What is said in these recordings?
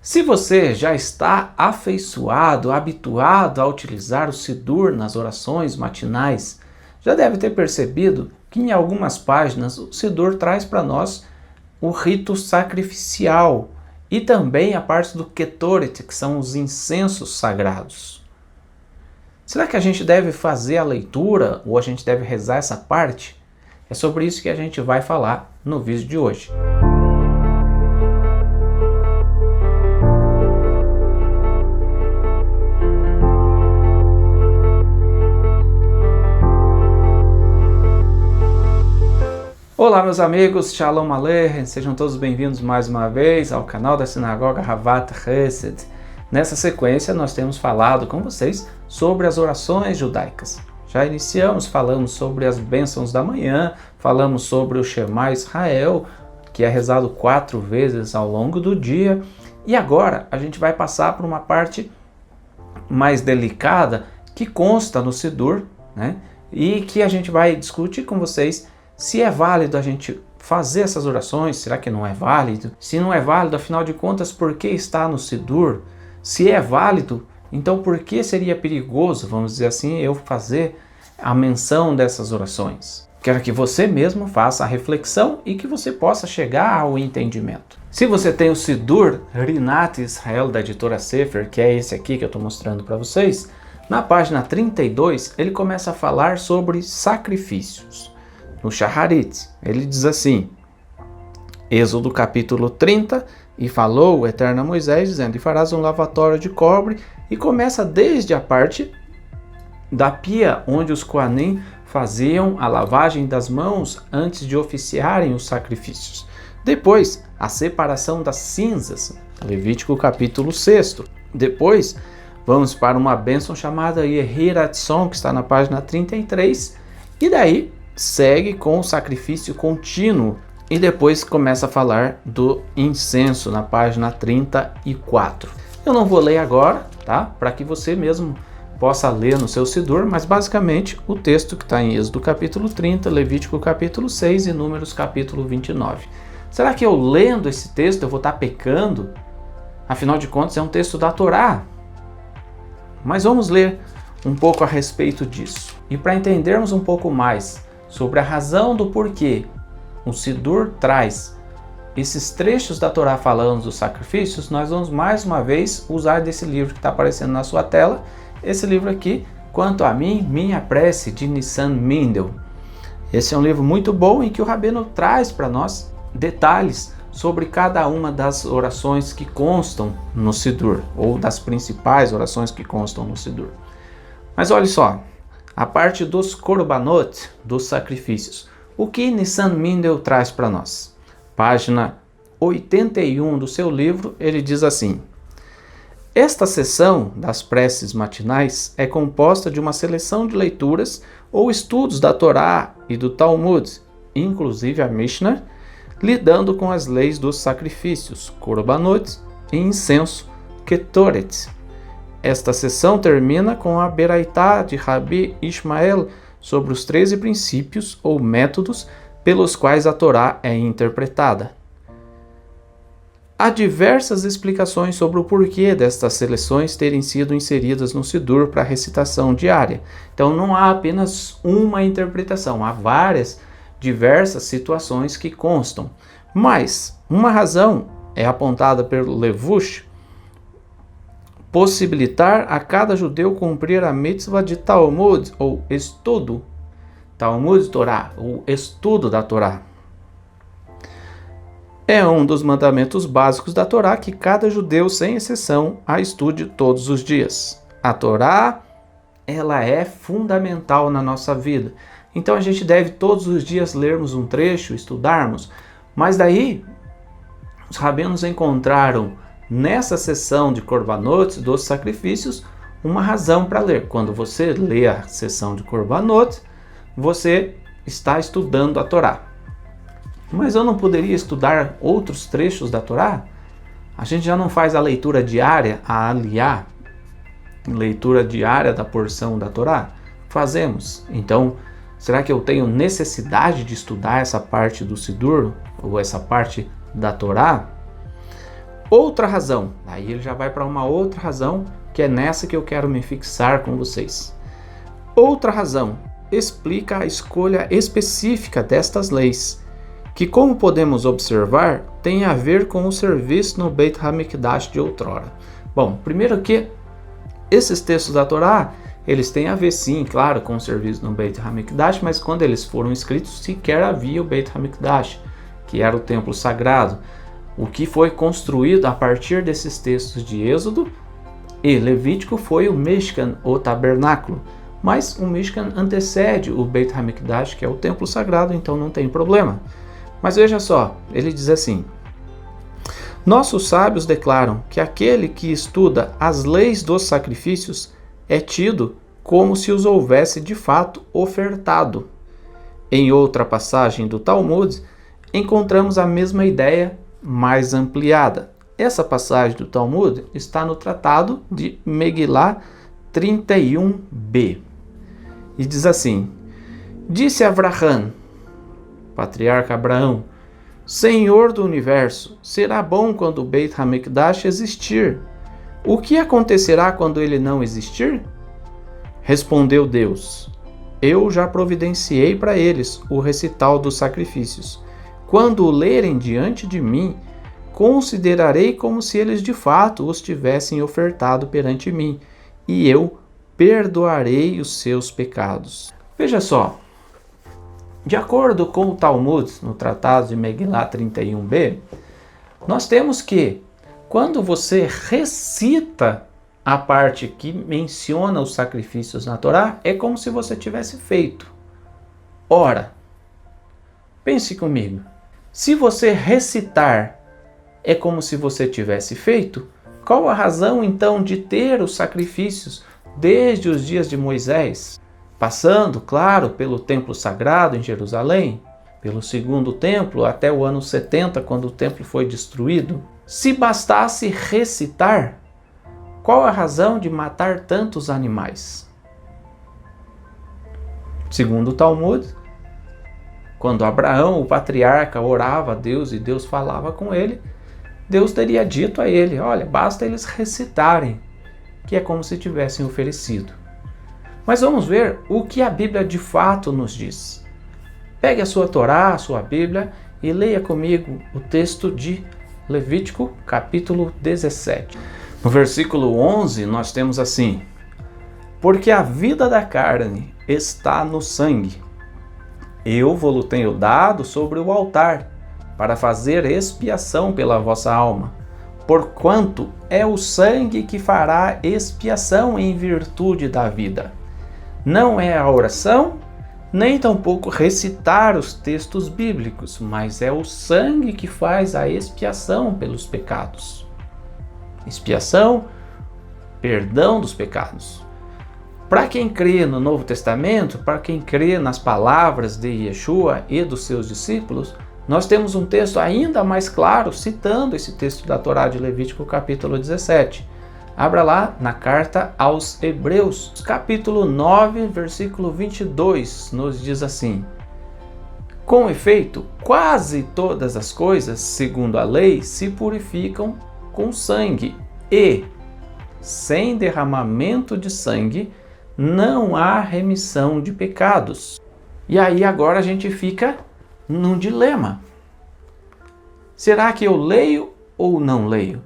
Se você já está afeiçoado, habituado a utilizar o Sidur nas orações matinais, já deve ter percebido que em algumas páginas o Sidur traz para nós o rito sacrificial e também a parte do Ketoret, que são os incensos sagrados. Será que a gente deve fazer a leitura ou a gente deve rezar essa parte? É sobre isso que a gente vai falar no vídeo de hoje. Olá meus amigos, Shalom Aleichem, sejam todos bem-vindos mais uma vez ao canal da Sinagoga Havat Chesed. Nessa sequência nós temos falado com vocês sobre as orações judaicas. Já iniciamos, falamos sobre as bênçãos da manhã, falamos sobre o Shema Israel, que é rezado 4 vezes ao longo do dia, e agora a gente vai passar por uma parte mais delicada que consta no Sidur, né? E que a gente vai discutir com vocês se é válido a gente fazer essas orações, será que não é válido? Se não é válido, afinal de contas, por que está no Sidur? Se é válido, então por que seria perigoso, vamos dizer assim, eu fazer a menção dessas orações? Quero que você mesmo faça a reflexão e que você possa chegar ao entendimento. Se você tem o Sidur Rinat Israel da editora Sefer, que é esse aqui que eu estou mostrando para vocês, na página 32 ele começa a falar sobre sacrifícios. No Shaharit, ele diz assim, Êxodo capítulo 30, e falou o Eterno a Moisés, dizendo, e farás um lavatório de cobre, e começa desde a parte da pia, onde os Kohanim faziam a lavagem das mãos antes de oficiarem os sacrifícios. Depois, a separação das cinzas, Levítico capítulo 6. Depois, vamos para uma bênção chamada Yehiratson, que está na página 33, e daí segue com o sacrifício contínuo e depois começa a falar do incenso na página 34. Eu não vou ler agora, tá? Para que você mesmo possa ler no seu Sidur, mas basicamente o texto que está em Êxodo capítulo 30, Levítico capítulo 6 e Números capítulo 29. Será que eu lendo esse texto eu vou estar pecando? Afinal de contas é um texto da Torá. Mas vamos ler um pouco a respeito disso. E para entendermos um pouco mais sobre a razão do porquê o Sidur traz esses trechos da Torá falando dos sacrifícios, nós vamos mais uma vez usar desse livro que está aparecendo na sua tela, esse livro aqui, Quanto a mim, minha prece, de Nissan Mindel. Esse é um livro muito bom em que o Rabino traz para nós detalhes sobre cada uma das orações que constam no Sidur, ou das principais orações que constam no Sidur. Mas olha só, a parte dos korbanot, dos sacrifícios. O que Nissan Mindel traz para nós? Página 81 do seu livro, ele diz assim, esta seção das preces matinais é composta de uma seleção de leituras ou estudos da Torá e do Talmud, inclusive a Mishnah, lidando com as leis dos sacrifícios, korbanot e incenso, ketoret. Esta sessão termina com a Beraitá de Rabi Ishmael sobre os 13 princípios ou métodos pelos quais a Torá é interpretada. Há diversas explicações sobre o porquê destas seleções terem sido inseridas no Sidur para a recitação diária. Então não há apenas uma interpretação, há diversas situações que constam. Mas uma razão é apontada pelo Levush, possibilitar a cada judeu cumprir a mitzvah de Talmud, ou estudo, Talmud Torá, o estudo da Torá. É um dos mandamentos básicos da Torá que cada judeu, sem exceção, a estude todos os dias. A Torá, ela é fundamental na nossa vida. Então a gente deve todos os dias lermos um trecho, estudarmos. Mas daí, os rabinos encontraram nessa sessão de Korbanot, dos sacrifícios, uma razão para ler. Quando você lê a sessão de Korbanot, você está estudando a Torá. Mas eu não poderia estudar outros trechos da Torá? A gente já não faz a leitura diária, a Aliyá, leitura diária da porção da Torá? Fazemos. Então, será que eu tenho necessidade de estudar essa parte do Sidur, ou essa parte da Torá? Outra razão, Aí ele já vai para uma outra razão, que é nessa que eu quero me fixar com vocês. Outra razão explica a escolha específica destas leis, que, como podemos observar, tem a ver com o serviço no Beit HaMikdash de outrora. Bom, primeiro que esses textos da Torá, eles têm a ver sim, claro, com o serviço no Beit HaMikdash, mas quando eles foram escritos sequer havia o Beit HaMikdash, que era o templo sagrado. O que foi construído a partir desses textos de Êxodo e Levítico foi o Mishkan, o tabernáculo. Mas o Mishkan antecede o Beit HaMikdash, que é o templo sagrado, então não tem problema. Mas veja só, ele diz assim: nossos sábios declaram que aquele que estuda as leis dos sacrifícios é tido como se os houvesse de fato ofertado. Em outra passagem do Talmud, encontramos a mesma ideia mais ampliada. Essa passagem do Talmud está no Tratado de Megilá 31b. E diz assim: disse Avraham, patriarca Abraão, Senhor do universo, será bom quando o Beit HaMikdash existir. O que acontecerá quando ele não existir? Respondeu Deus: eu já providenciei para eles o recital dos sacrifícios. Quando o lerem diante de mim, considerarei como se eles de fato os tivessem ofertado perante mim, e eu perdoarei os seus pecados. Veja só, de acordo com o Talmud, no Tratado de Megilá 31b, nós temos que, quando você recita a parte que menciona os sacrifícios na Torá, é como se você tivesse feito. Ora, pense comigo, se você recitar é como se você tivesse feito, qual a razão então de ter os sacrifícios desde os dias de Moisés, passando, claro, pelo templo sagrado em Jerusalém, pelo segundo templo até o ano 70, quando o templo foi destruído? Se bastasse recitar, qual a razão de matar tantos animais? Segundo o Talmud, quando Abraão, o patriarca, orava a Deus e Deus falava com ele, Deus teria dito a ele: olha, basta eles recitarem, que é como se tivessem oferecido. Mas vamos ver o que a Bíblia de fato nos diz. Pegue a sua Torá, a sua Bíblia, e leia comigo o texto de Levítico, capítulo 17. No versículo 11, nós temos assim: porque a vida da carne está no sangue. Eu vou-lo tenho dado sobre o altar, para fazer expiação pela vossa alma. Porquanto é o sangue que fará expiação em virtude da vida. Não é a oração, nem tampouco recitar os textos bíblicos, mas é o sangue que faz a expiação pelos pecados. Expiação, perdão dos pecados. Para quem crê no Novo Testamento, para quem crê nas palavras de Yeshua e dos seus discípulos, nós temos um texto ainda mais claro, citando esse texto da Torá de Levítico, capítulo 17. Abra lá na carta aos Hebreus, capítulo 9, versículo 22, nos diz assim: com efeito, quase todas as coisas, segundo a lei, se purificam com sangue, e, sem derramamento de sangue, não há remissão de pecados. E aí agora a gente fica num dilema. Será que eu leio ou não leio?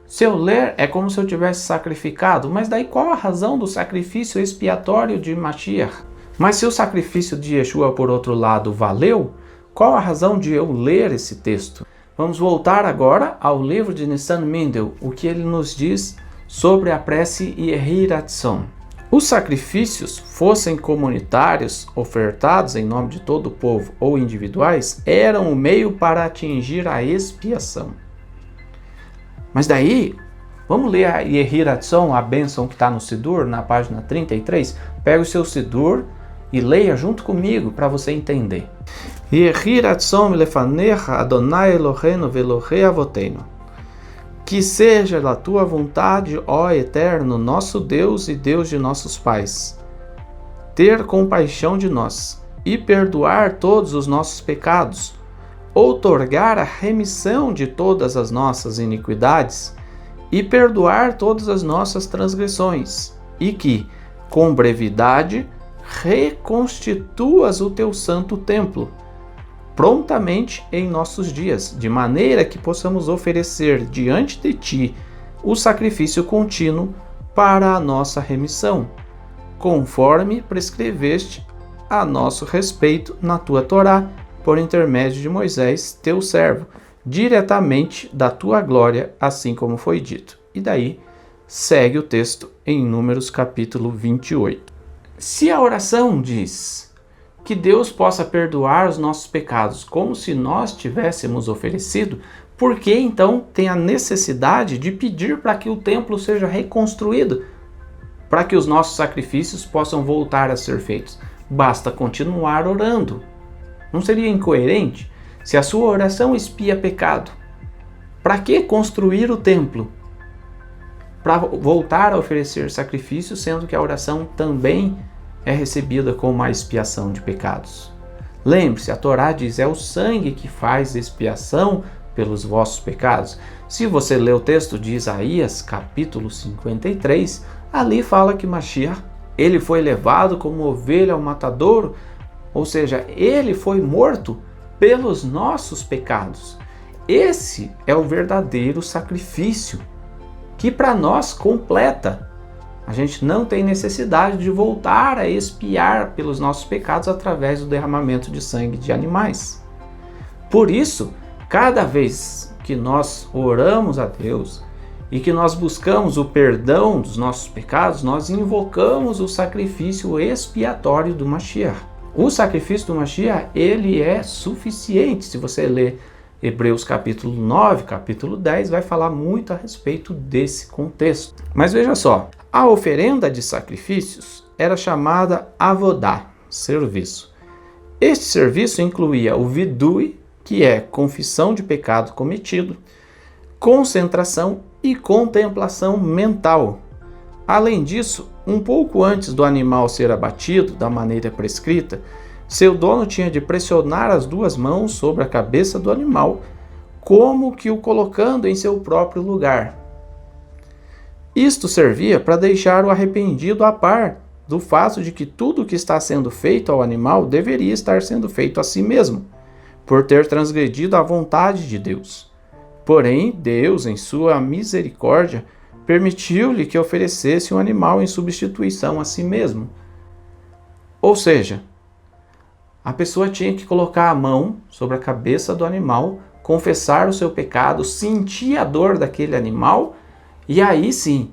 Se eu ler, é como se eu tivesse sacrificado, mas daí qual a razão do sacrifício expiatório de Mashiach? Mas se o sacrifício de Yeshua, por outro lado, valeu, qual a razão de eu ler esse texto? Vamos voltar agora ao livro de Nissan Mendel, o que ele nos diz sobre a prece Yehi Ratzon. Os sacrifícios, fossem comunitários, ofertados em nome de todo o povo ou individuais, eram o meio para atingir a expiação. Mas daí, vamos ler a Yehi Ratzon, a bênção que está no Sidur, na página 33. Pega o seu Sidur e leia junto comigo para você entender. Yehi Ratzon lefanecha Adonai Eloheinu ve'Elohei Avoteinu. Que seja da tua vontade, ó Eterno, nosso Deus e Deus de nossos pais, ter compaixão de nós e perdoar todos os nossos pecados, outorgar a remissão de todas as nossas iniquidades e perdoar todas as nossas transgressões, e que, com brevidade, reconstituas o teu santo templo, prontamente em nossos dias, de maneira que possamos oferecer diante de ti o sacrifício contínuo para a nossa remissão, conforme prescreveste a nosso respeito na tua Torá, por intermédio de Moisés, teu servo, diretamente da tua glória, assim como foi dito. E daí segue o texto em Números capítulo 28. Se a oração diz que Deus possa perdoar os nossos pecados como se nós tivéssemos oferecido, por que então tem a necessidade de pedir para que o templo seja reconstruído, para que os nossos sacrifícios possam voltar a ser feitos? Basta continuar orando. Não seria incoerente? Se a sua oração expia pecado, para que construir o templo? Para voltar a oferecer sacrifícios, sendo que a oração também é recebida como uma expiação de pecados. Lembre-se, a Torá diz, é o sangue que faz expiação pelos vossos pecados. Se você ler o texto de Isaías, capítulo 53, ali fala que Mashiach, ele foi levado como ovelha ao matadouro, ou seja, ele foi morto pelos nossos pecados. Esse é o verdadeiro sacrifício que para nós completa. A gente não tem necessidade de voltar a expiar pelos nossos pecados através do derramamento de sangue de animais. Por isso, cada vez que nós oramos a Deus e que nós buscamos o perdão dos nossos pecados, nós invocamos o sacrifício expiatório do Mashiach. O sacrifício do Mashiach, ele é suficiente. Se você ler Hebreus capítulo 9, capítulo 10, vai falar muito a respeito desse contexto. Mas veja só, a oferenda de sacrifícios era chamada avodá, serviço. Este serviço incluía o vidui, que é confissão de pecado cometido, concentração e contemplação mental. Além disso, um pouco antes do animal ser abatido da maneira prescrita, seu dono tinha de pressionar as duas mãos sobre a cabeça do animal, como que o colocando em seu próprio lugar. Isto servia para deixar o arrependido a par do fato de que tudo o que está sendo feito ao animal deveria estar sendo feito a si mesmo, por ter transgredido a vontade de Deus. Porém, Deus, em sua misericórdia, permitiu-lhe que oferecesse um animal em substituição a si mesmo. Ou seja, a pessoa tinha que colocar a mão sobre a cabeça do animal, confessar o seu pecado, sentir a dor daquele animal, e aí sim,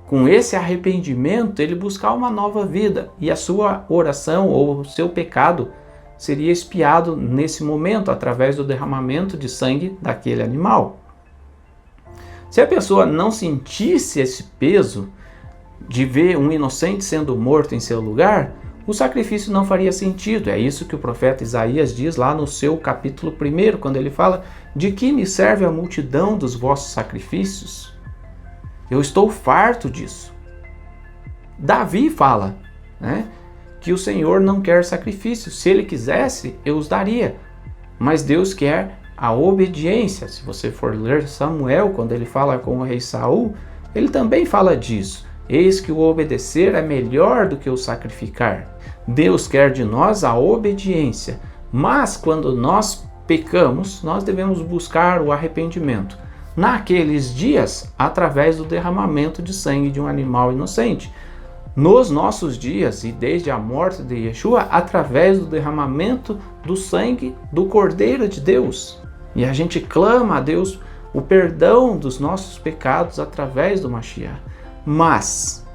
com esse arrependimento, ele buscar uma nova vida, e a sua oração ou o seu pecado seria expiado nesse momento, através do derramamento de sangue daquele animal. Se a pessoa não sentisse esse peso de ver um inocente sendo morto em seu lugar, o sacrifício não faria sentido. É isso que o profeta Isaías diz lá no seu capítulo 1, quando ele fala: de que me serve a multidão dos vossos sacrifícios? Eu estou farto disso. Davi fala, que o Senhor não quer sacrifícios. Se ele quisesse, eu os daria. Mas Deus quer a obediência. Se você for ler Samuel, quando ele fala com o rei Saul, ele também fala disso. Eis que o obedecer é melhor do que o sacrificar. Deus quer de nós a obediência, mas quando nós pecamos, nós devemos buscar o arrependimento. Naqueles dias, através do derramamento de sangue de um animal inocente. Nos nossos dias, e desde a morte de Yeshua, através do derramamento do sangue do Cordeiro de Deus. E a gente clama a Deus o perdão dos nossos pecados através do Mashiach. Mas,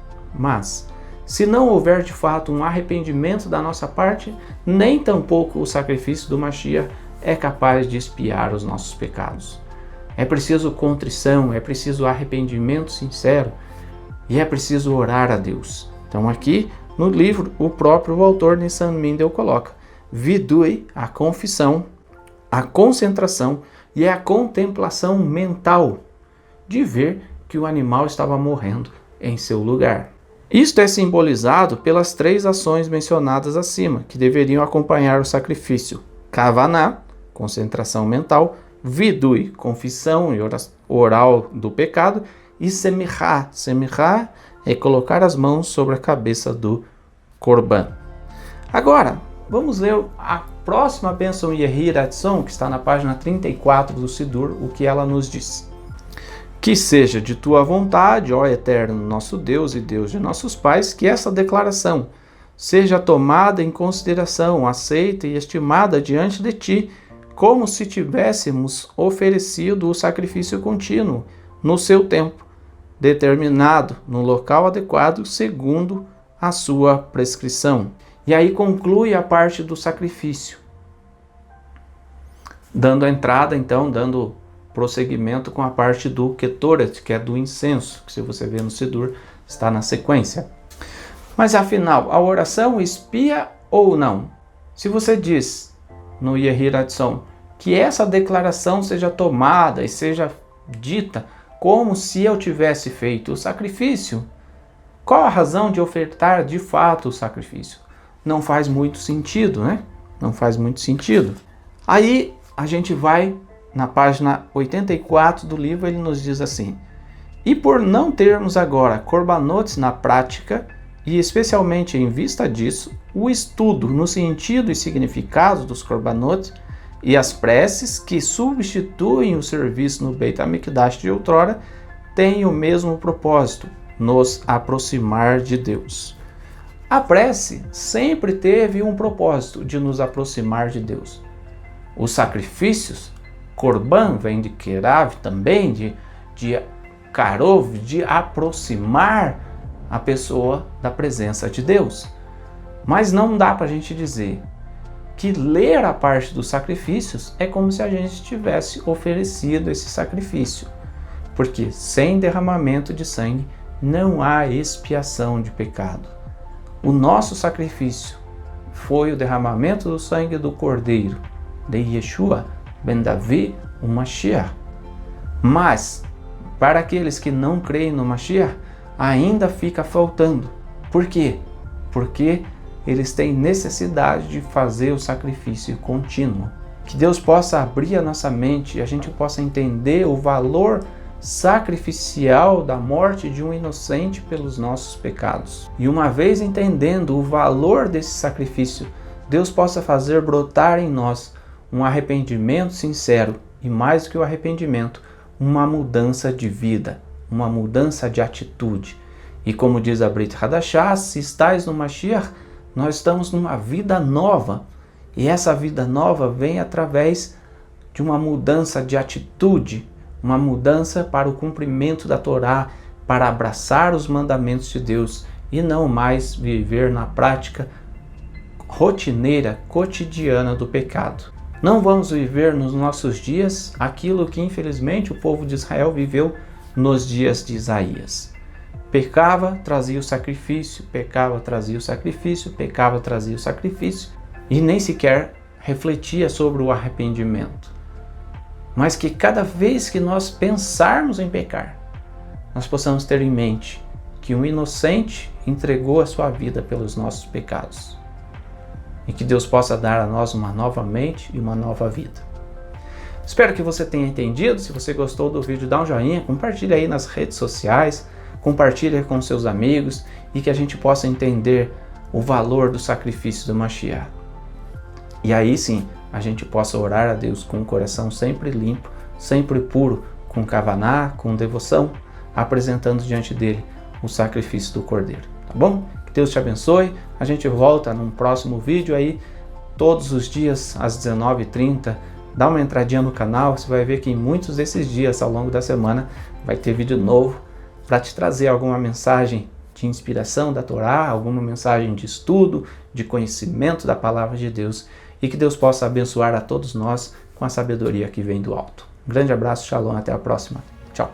se não houver de fato um arrependimento da nossa parte, nem tampouco o sacrifício do Mashiach é capaz de expiar os nossos pecados. É preciso contrição, é preciso arrependimento sincero e é preciso orar a Deus. Então aqui no livro o próprio autor Nissan Mindel coloca: vidui, a confissão, a concentração e a contemplação mental de ver que o animal estava morrendo em seu lugar. Isto é simbolizado pelas 3 ações mencionadas acima, que deveriam acompanhar o sacrifício: Kavaná, concentração mental, vidui, confissão e oral do pecado, e semichá. Semichá é colocar as mãos sobre a cabeça do Corban. Agora, vamos ler a próxima bênção Yehi Ratzon, que está na página 34 do Sidur, o que ela nos diz. Que seja de tua vontade, ó eterno nosso Deus e Deus de nossos pais, que essa declaração seja tomada em consideração, aceita e estimada diante de ti, como se tivéssemos oferecido o sacrifício contínuo no seu tempo, determinado no local adequado, segundo a sua prescrição. E aí conclui a parte do sacrifício, dando a entrada, então, dando prosseguimento com a parte do Ketoret, que é do incenso, que se você vê no Sidur, está na sequência. Mas afinal, a oração expia ou não? Se você diz no Yehi Ratzon que essa declaração seja tomada e seja dita como se eu tivesse feito o sacrifício, qual a razão de ofertar de fato o sacrifício? Não faz muito sentido, né? Não faz muito sentido. Aí a gente vai na página 84 do livro, ele nos diz assim: e por não termos agora corbanotes na prática, e especialmente em vista disso, o estudo no sentido e significado dos corbanotes e as preces que substituem o serviço no Beit HaMikdash de outrora têm o mesmo propósito, nos aproximar de Deus. A prece sempre teve um propósito de nos aproximar de Deus. Os sacrifícios, Korban vem de Kerav também, de Karov, de aproximar a pessoa da presença de Deus. Mas não dá para a gente dizer que ler a parte dos sacrifícios é como se a gente tivesse oferecido esse sacrifício. Porque sem derramamento de sangue não há expiação de pecado. O nosso sacrifício foi o derramamento do sangue do Cordeiro, de Yeshua ben Davi, o Mashiach. Mas, para aqueles que não creem no Mashiach, ainda fica faltando. Por quê? Porque eles têm necessidade de fazer o sacrifício contínuo. Que Deus possa abrir a nossa mente e a gente possa entender o valor sacrificial da morte de um inocente pelos nossos pecados. E uma vez entendendo o valor desse sacrifício, Deus possa fazer brotar em nós um arrependimento sincero e, mais do que o arrependimento, uma mudança de vida, uma mudança de atitude. E como diz a Brit Hadashah, se estais no Mashiach, nós estamos numa vida nova. E essa vida nova vem através de uma mudança de atitude, uma mudança para o cumprimento da Torá, para abraçar os mandamentos de Deus e não mais viver na prática rotineira, cotidiana do pecado. Não vamos viver nos nossos dias aquilo que infelizmente o povo de Israel viveu nos dias de Isaías. Pecava, trazia o sacrifício, pecava, trazia o sacrifício, pecava, trazia o sacrifício e nem sequer refletia sobre o arrependimento. Mas que cada vez que nós pensarmos em pecar, nós possamos ter em mente que um inocente entregou a sua vida pelos nossos pecados. E que Deus possa dar a nós uma nova mente e uma nova vida. Espero que você tenha entendido. Se você gostou do vídeo, dá um joinha, compartilha aí nas redes sociais, compartilha com seus amigos e que a gente possa entender o valor do sacrifício do Mashiach. E aí sim, a gente possa orar a Deus com o coração sempre limpo, sempre puro, com kavaná, com devoção, apresentando diante dele o sacrifício do Cordeiro. Tá bom? Que Deus te abençoe. A gente volta num próximo vídeo aí, todos os dias às 19h30. Dá uma entradinha no canal, você vai ver que em muitos desses dias ao longo da semana vai ter vídeo novo para te trazer alguma mensagem de inspiração da Torá, alguma mensagem de estudo, de conhecimento da palavra de Deus, e que Deus possa abençoar a todos nós com a sabedoria que vem do alto. Um grande abraço, shalom, até a próxima. Tchau.